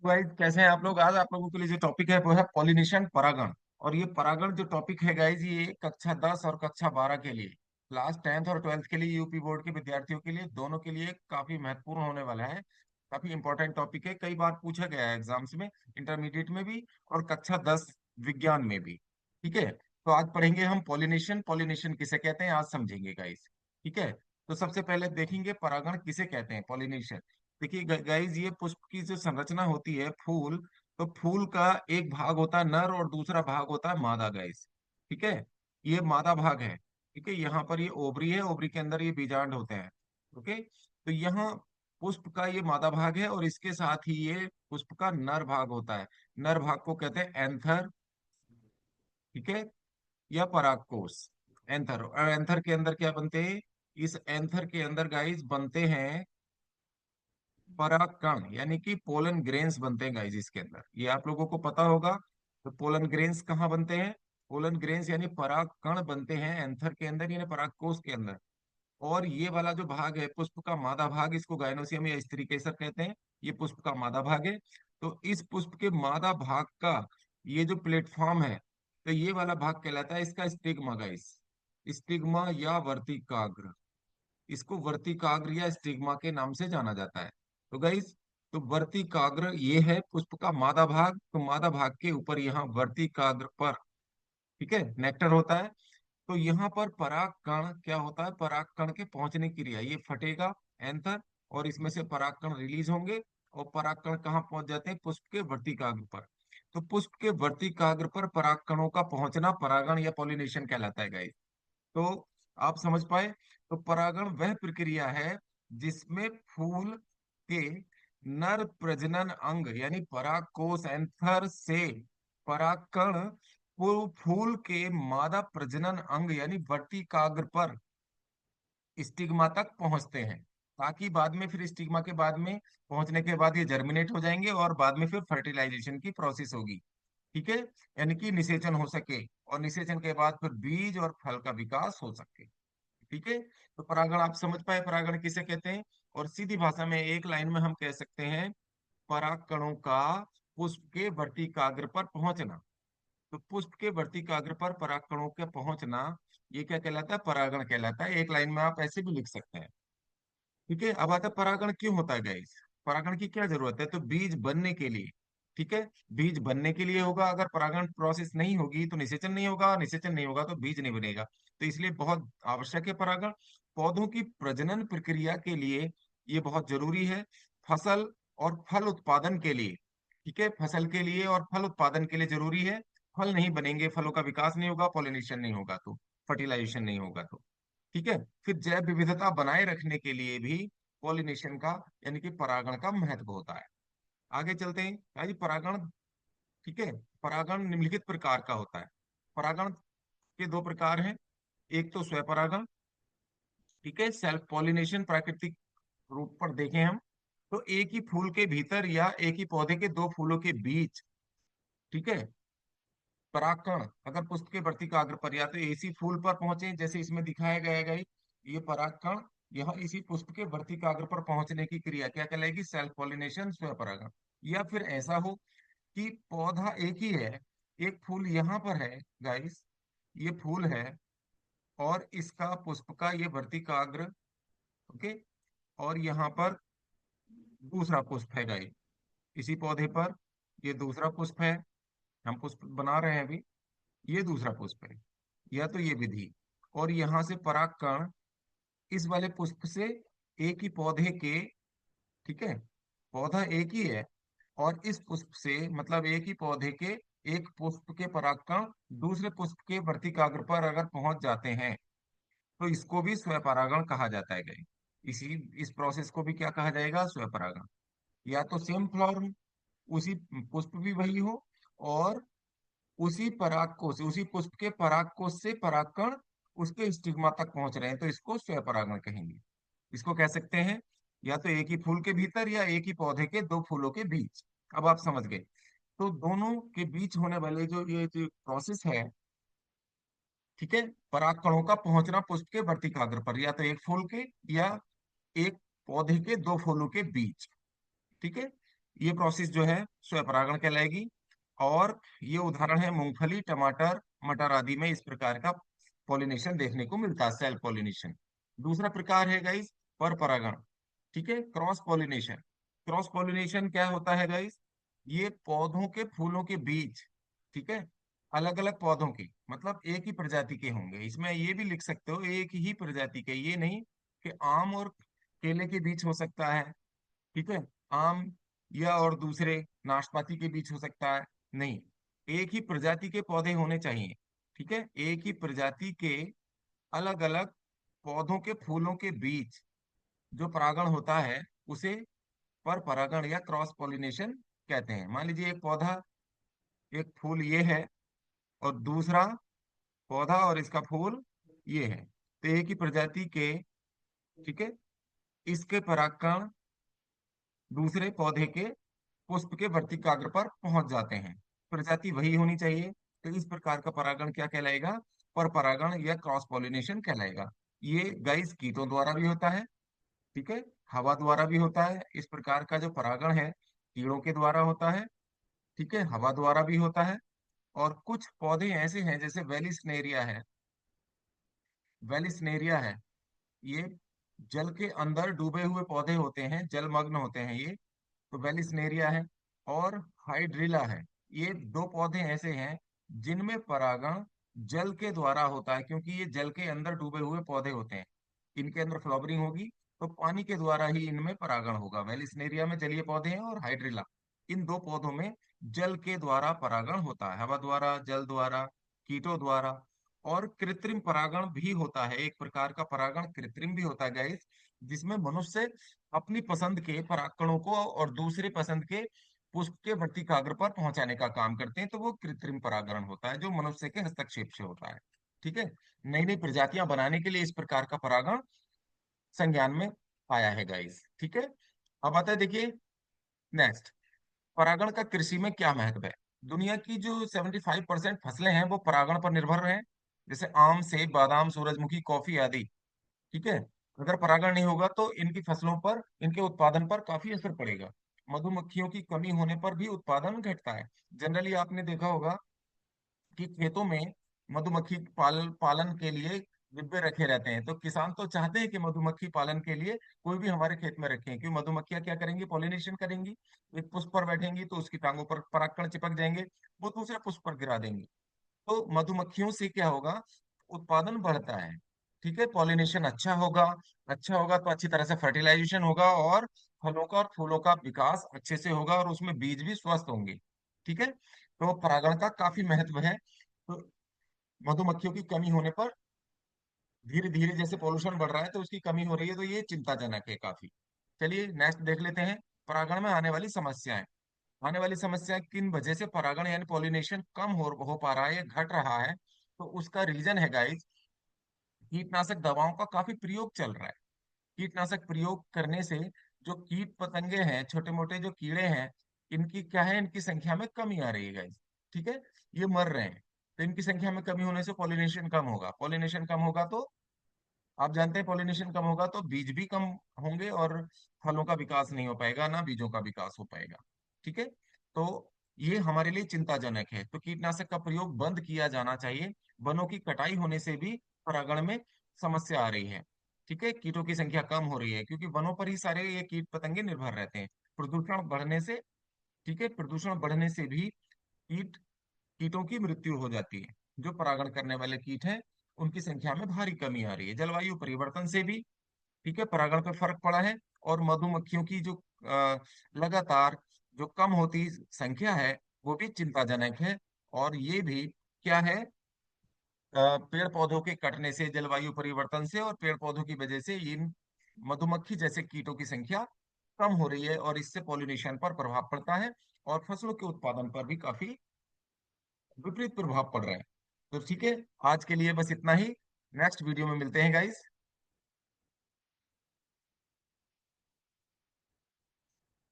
Guys कैसे हैं आप लोग। आज आप लोगों के लिए जो टॉपिक है वो है पॉलिनेशन, परागण। और ये परागण जो टॉपिक है गाइस, ये कक्षा 10 और कक्षा 12 के लिए, क्लास 10th और 12th के लिए, यूपी बोर्ड के विद्यार्थियों के लिए, दोनों के लिए काफी महत्वपूर्ण होने वाला है। काफी इंपॉर्टेंट टॉपिक है, कई बार पूछा गया है एग्जाम्स में, इंटरमीडिएट में भी और कक्षा 10 विज्ञान में भी। ठीक है, तो आज पढ़ेंगे हम पॉलिनेशन। पॉलिनेशन किसे कहते हैं आज समझेंगे गाइस। ठीक है, तो सबसे पहले देखेंगे परागण किसे कहते हैं, पॉलिनेशन। देखिए गाइज, ये पुष्प की जो संरचना होती है, फूल, तो फूल का एक भाग होता है नर और दूसरा भाग होता है मादा गाइज। ठीक है, ये मादा भाग है। ठीक है, यहाँ पर ये ओवरी है, ओवरी के अंदर ये बीजांड होते हैं। ओके, तो यहाँ पुष्प का ये मादा भाग है और इसके साथ ही ये पुष्प का नर भाग होता है। नर भाग को कहते हैं एंथर। ठीक है, या परागकोश। एंथर, और एंथर के अंदर क्या बनते हैं, इस एंथर के अंदर गाइज बनते हैं परागकण, यानी कि पोलन ग्रेन्स बनते हैं गाइस इसके अंदर, ये आप लोगों को पता होगा। तो पोलन ग्रेन्स कहाँ बनते हैं, पोलन ग्रेन्स यानी परागकण बनते हैं एंथर के अंदर, यानी परागकोश के अंदर। और ये वाला जो भाग है पुष्प का मादा भाग, इसको गाइनोसियम या स्त्रीकेसर कहते हैं। ये पुष्प का मादा भाग है। तो इस पुष्प के मादा भाग का ये जो प्लेटफॉर्म है, तो ये वाला भाग कहलाता है इसका स्टिग्मा गाइस। स्टिग्मा या वर्तिकाग्र, इसको वर्तिकाग्र या स्टिग्मा के नाम से जाना जाता है। तो गाइस, तो वर्तिकाग्र ये है पुष्प का मादा भाग, तो मादा भाग के ऊपर यहाँ वर्तिकाग्र पर, ठीक है, नेक्टर होता है। तो यहाँ पर परागकण क्या होता है, परागकण के पहुंचने की क्रिया, ये फटेगा एंथर और इसमें से परागकण रिलीज होंगे। और परागकण कहाँ पहुंच जाते हैं, पुष्प के वर्तिकाग्र पर। तो पुष्प के वर्तिकाग्र पर परागकणों का पहुंचना परागण या पॉलिनेशन कहलाता है गाइस। तो आप समझ पाए। तो परागण वह प्रक्रिया है जिसमें फूल के नर प्रजनन अंग यानी परागकोश एंथर से परागकण फूल के मादा प्रजनन अंग यानी वर्तिकाग्र पर स्टिग्मा तक पहुंचते हैं, ताकि बाद में फिर स्टिग्मा के बाद में पहुंचने के बाद ये जर्मिनेट हो जाएंगे और बाद में फिर फर्टिलाइजेशन की प्रोसेस होगी। ठीक है, यानी कि निषेचन हो सके और निषेचन के बाद फिर बीज और फल का विकास हो सके। ठीक है, तो परागण आप समझ पाए परागण किसे कहते हैं। और सीधी भाषा में एक लाइन में हम कह सकते हैं, परागकणों का पुष्प के वर्तिकाग्र पर पहुंचना। तो पुष्प के वर्तिकाग्र पर परागकणों के पहुंचना, ये क्या कहलाता है, परागण कहलाता है। एक लाइन में आप ऐसे भी लिख सकते हैं। ठीक है, अब आता है परागण क्यों होता है गाइस, परागण की क्या जरूरत है, तो बीज बनने के लिए। ठीक है, बीज बनने के लिए होगा, अगर परागण प्रोसेस नहीं होगी तो निषेचन नहीं होगा, निषेचन नहीं होगा तो बीज नहीं बनेगा। तो इसलिए बहुत आवश्यक है परागण, पौधों की प्रजनन प्रक्रिया के लिए ये बहुत जरूरी है। फसल और फल उत्पादन के लिए, ठीक है, फसल के लिए और फल उत्पादन के लिए जरूरी है। फल नहीं बनेंगे, फलों का विकास नहीं होगा, पॉलिनेशन नहीं होगा तो, फर्टिलाइजेशन नहीं होगा तो। ठीक है, फिर जैव विविधता बनाए रखने के लिए भी पॉलिनेशन का यानी कि परागण का महत्व होता है। आगे चलते हैं भाई, परागण। ठीक है, परागण निम्नलिखित प्रकार का होता है। परागण के दो प्रकार हैं, एक तो स्वपरागण, ठीक है, सेल्फ पॉलिनेशन प्राकृतिक रूप पर देखें हम, तो एक ही फूल के भीतर या एक ही पौधे के दो फूलों के बीच, ठीक है, परागकण अगर पुष्प के वर्तिकाग्र पर या तो इसी फूल पर पहुंचे जैसे इसमें दिखाया गया है, ये परागकण यह इसी पुष्प के वर्तिकाग्र पर पहुंचने की क्रिया क्या कहलाएगी, सेल्फ पॉलिनेशन, स्वपरागण। या फिर ऐसा हो कि पौधा एक ही है, एक फूल यहाँ पर है गाइस, ये फूल है और इसका पुष्प का ये वर्तिकाग्र, ओके, और यहाँ पर दूसरा पुष्प है गाइस, इसी पौधे पर ये दूसरा पुष्प है, हम पुष्प बना रहे हैं अभी, ये दूसरा पुष्प है, या तो ये विधि। और यहां से परागकण इस वाले पुष्प से एक ही पौधे के, ठीक है, पौधा एक ही है और इस पुष्प से मतलब एक ही पौधे के एक पुष्प के परागकण दूसरे पुष्प के वर्तिकाग्र पर अगर पहुंच जाते हैं तो इसको भी स्वपरागण कहा जाता है गई। इसी इस प्रोसेस को भी क्या कहा जाएगा, स्वपरागण। या तो सेम फ्लॉर्म, उसी पुष्प भी वही हो और उसी पराग कोश, उसी पुष्प के पराग कोश से परागकण उसके स्टिग्मा तक पहुंच रहे हैं तो इसको स्वपरागण कहेंगे। इसको कह सकते हैं या तो एक ही फूल के भीतर या एक ही पौधे के दो फूलों के बीच। अब आप समझ गए, तो दोनों के बीच होने वाले जो ये जो प्रोसेस है, ठीक है, परागकणों का पहुंचना पुष्प के वर्तिकाग्र पर या तो एक फूल के या एक पौधे के दो फूलों के बीच। ठीक है, ये प्रोसेस जो है स्वयं परागण कहलाएगी। और ये उदाहरण है मूंगफली, टमाटर, मटर आदि में इस प्रकार का पॉलिनेशन देखने को मिलता है, सेल्फ पॉलिनेशन। दूसरा प्रकार है गाइस पर परागण, ठीक है, क्रॉस पॉलिनेशन। क्रॉस पॉलिनेशन क्या होता है गाइस? ये पौधों के फूलों के बीच, ठीक है, अलग अलग पौधों के, मतलब एक ही प्रजाति के होंगे। इसमें ये भी लिख सकते हो एक ही प्रजाति के, ये नहीं कि आम और केले के बीच हो सकता है, ठीक है, आम या और दूसरे नाशपाती के बीच हो सकता है, नहीं, एक ही प्रजाति के पौधे होने चाहिए, ठीक है, एक ही प्रजाति के अलग अलग पौधों के फूलों के बीच जो परागण होता है उसे पर परागण या क्रॉस पॉलिनेशन कहते हैं। मान लीजिए एक पौधा, एक फूल ये है, और दूसरा पौधा और इसका फूल ये है, तो एक ही प्रजाति के, ठीक है, इसके परागकण दूसरे पौधे के पुष्प के वर्तिकाग्र पर पहुंच जाते हैं। प्रजाति वही होनी चाहिए, तो इस प्रकार का परागण क्या कहलाएगा? पर परागण या क्रॉस पॉलिनेशन कहलाएगा। ये गाइस कीटों द्वारा भी होता है, ठीक है, हवा द्वारा भी होता है। इस प्रकार का जो परागण है कीड़ों के द्वारा होता है, ठीक है, हवा द्वारा भी होता है। और कुछ पौधे ऐसे हैं जैसे वेलिस्नेरिया है, वेलिस्नेरिया है, ये जल के अंदर डूबे हुए पौधे होते हैं, जलमग्न होते हैं ये, तो वेलिस्नेरिया है। और हाइड्रिला है, ये दो पौधे ऐसे हैं जिनमें परागण जल के द्वारा होता है, क्योंकि ये जल के अंदर डूबे हुए पौधे होते हैं, इनके अंदर फ्लावरिंग होगी तो पानी के द्वारा ही इनमें परागण होगा। वेलिस्नेरिया में जलीय पौधे हैं, और हाइड्रिला, इन दो पौधों में जल के द्वारा परागण होता है, हवा द्वारा, जल द्वारा, कीटों द्वारा। और कृत्रिम परागण भी होता है, एक प्रकार का परागण कृत्रिम भी होता है गाइस, जिसमें मनुष्य अपनी पसंद के परागकणों को और दूसरे पसंद के पुष्प के वर्तिकाग्र पर पहुंचाने का काम करते हैं, तो वो कृत्रिम परागण होता है जो मनुष्य के हस्तक्षेप से होता है, ठीक है। नई नई प्रजातियां बनाने के लिए इस प्रकार का परागण संज्ञान में आया है गाइस, ठीक है। अब आता है देखिए नेक्स्ट, परागण का कृषि में क्या महत्व है? दुनिया की जो 75% फसलें हैं वो परागण पर निर्भर हैं, जैसे आम, सेब, बादाम, सूरजमुखी, कॉफी आदि, ठीक है। अगर परागण नहीं होगा तो इनकी फसलों पर, इनके उत्पादन पर काफी असर पड़ेगा। मधुमक्खियों की कमी होने पर भी उत्पादन घटता है। जनरली आपने देखा होगा कि खेतों में मधुमक्खी पालन के लिए डिब्बे रखे रहते हैं, तो किसान तो चाहते हैं कि मधुमक्खी पालन के लिए कोई भी हमारे खेत में रखें, क्योंकि मधुमक्खियां क्या करेंगी? पॉलिनेशन करेंगी। एक पुष्प पर बैठेंगी तो उसकी टांगों पर परागकण चिपक जाएंगे, वो दूसरे पुष्प पर गिरा देंगी। तो मधुमक्खियों से क्या होगा? उत्पादन बढ़ता है, ठीक है, पॉलिनेशन अच्छा होगा। अच्छा होगा तो अच्छी तरह से फर्टिलाइजेशन होगा, और फलों का और फूलों का विकास अच्छे से होगा, और उसमें बीज भी स्वस्थ होंगे, ठीक है। तो परागण का काफी महत्व है। तो मधुमक्खियों की कमी होने पर धीरे धीरे जैसे पोल्यूशन बढ़ रहा है तो उसकी कमी हो रही है, तो ये चिंताजनक है काफी। चलिए नेक्स्ट देख लेते हैं, परागण में आने वाली समस्याएं। आने वाली समस्या किन वजह से परागण यानी पॉलिनेशन कम हो पा रहा है या घट रहा है? तो उसका रीजन है गाइस, कीटनाशक दवाओं का काफी प्रयोग चल रहा है। कीटनाशक प्रयोग करने से जो कीट पतंगे हैं, छोटे मोटे जो कीड़े हैं, इनकी क्या है, इनकी संख्या में कमी आ रही है गाइस, ठीक है, ये मर रहे हैं। तो इनकी संख्या में कमी होने से पॉलिनेशन कम होगा, पॉलिनेशन कम होगा तो आप जानते हैं पॉलिनेशन कम होगा तो बीज भी कम होंगे, और फलों का विकास नहीं हो पाएगा, ना बीजों का विकास हो पाएगा, ठीक है। तो ये हमारे लिए चिंताजनक है, तो कीटनाशक का प्रयोग बंद किया जाना चाहिए। वनों की कटाई होने से भी परागण में समस्या आ रही है, ठीक है, कीटों की संख्या कम हो रही है, क्योंकि वनों पर ही सारे ये कीट पतंगे निर्भर रहते हैं। प्रदूषण बढ़ने से, ठीक है, प्रदूषण बढ़ने से भी कीटों की मृत्यु हो जाती है। जो परागण करने वाले कीट हैं उनकी संख्या में भारी कमी आ रही है। जलवायु परिवर्तन से भी, ठीक है, परागण पर फर्क पड़ा है। और मधुमक्खियों की जो लगातार जो कम होती संख्या है वो भी चिंताजनक है। और ये भी क्या है, पेड़ पौधों के कटने से, जलवायु परिवर्तन से और पेड़ पौधों की वजह से इन मधुमक्खी जैसे कीटों की संख्या कम हो रही है, और इससे पॉलिनेशन पर प्रभाव पड़ता है, और फसलों के उत्पादन पर भी काफी विपरीत प्रभाव पड़ रहा है। तो ठीक है, आज के लिए बस इतना ही। नेक्स्ट वीडियो में मिलते हैं गाइस।